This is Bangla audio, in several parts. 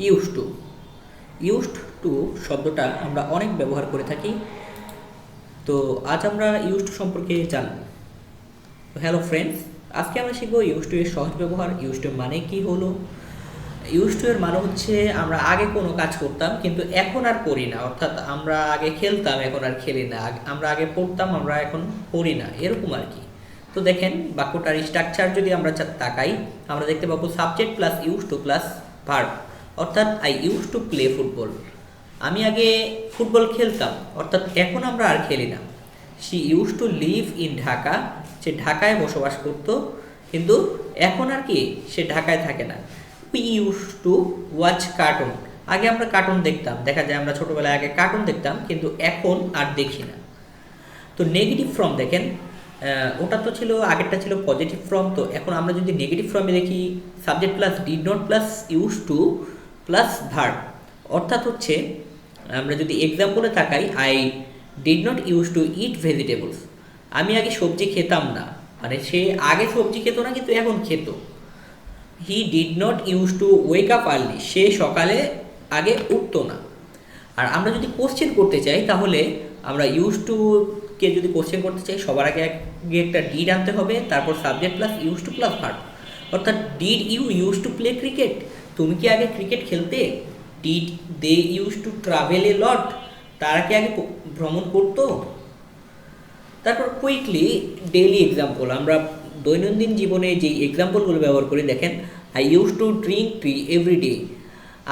Use to. ইউজড টু শব্দটা আমরা অনেক ব্যবহার করে থাকি। তো আজ আমরা ইউজ টু সম্পর্কে জানব। হ্যালো ফ্রেন্ডস, আজকে আমরা শিখব ইউজ টু এর সহজ ব্যবহার। ইউজ টু মানে কি হলো? ইউজ টু এর মানে হচ্ছে আমরা আগে কোনো কাজ করতাম কিন্তু এখন আর করি না, অর্থাৎ আমরা আগে খেলতাম এখন আর খেলি না, আমরা আগে পড়তাম আমরা এখন পড়ি না, এরকম আর কি। তো দেখেন বাক্যটার স্ট্রাকচার যদি আমরা তাকাই, আমরা দেখতে পাবো subject plus use to plus verb, অর্থাৎ I use to play football. আমি আগে ফুটবল খেলতাম, অর্থাৎ এখন আমরা আর খেলি না। She use to live in Dhaka, সে ঢাকায় বসবাস করত কিন্তু এখন আর কি সে ঢাকায় থাকে না। We use to watch cartoon, আগে আমরা কার্টুন দেখতাম, দেখা যায় আমরা ছোটোবেলায় আগে কার্টুন দেখতাম কিন্তু এখন আর দেখি না। তো নেগেটিভ ফর্ম দেখেন, ওটা তো ছিল আগেরটা ছিল পজিটিভ ফর্ম, তো এখন আমরা যদি নেগেটিভ ফর্মে দেখি subject plus did not plus use to plus verb, অর্থাৎ হচ্ছে আমরা যদি এক্সাম্পলে তাকাই, I did not use two it vegetables, আমি আগে সবজি খেতাম না, মানে সে আগে সবজি খেত না কিন্তু এখন খেত। He did not use to wake up early, সে সকালে আগে উঠতো না। আর আমরা যদি কোশ্চেন করতে চাই তাহলে আমরা ইউজ টু কে যদি কোশ্চেন করতে চাই সবার আগে একটা ডিড আনতে হবে, তারপর subject plus use to plus verb, অর্থাৎ did you use to play cricket, তুমি কি আগে ক্রিকেট খেলতে? Did they use to travel a lot, তারা কি আগে ভ্রমণ করতো? তারপর কুইকলি ডেইলি এক্সাম্পল, আমরা দৈনন্দিন জীবনে যেই এক্সাম্পলগুলো ব্যবহার করি দেখেন, I use to drink tea every day,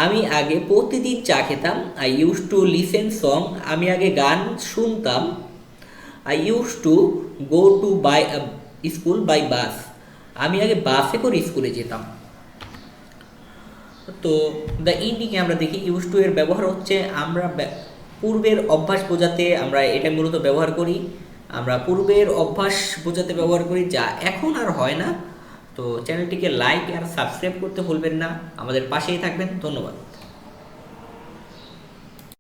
আমি আগে প্রতিদিন চা খেতাম। I use to listen song, আমি আগে গান শুনতাম। I use to go to by school by bus, আমি আগে বাসে করে স্কুলে যেতাম। তো দ্য ইন্ডিংয়ে আমরা দেখি ইউজ টু এর ব্যবহার হচ্ছে আমরা পূর্বের অভ্যাস বোঝাতে আমরা এটা মূলত ব্যবহার করি, আমরা পূর্বের অভ্যাস বোঝাতে ব্যবহার করি যা এখন আর হয় না। তো চ্যানেলটিকে লাইক আর সাবস্ক্রাইব করতে ভুলবেন না, আমাদের পাশেই থাকবেন। ধন্যবাদ।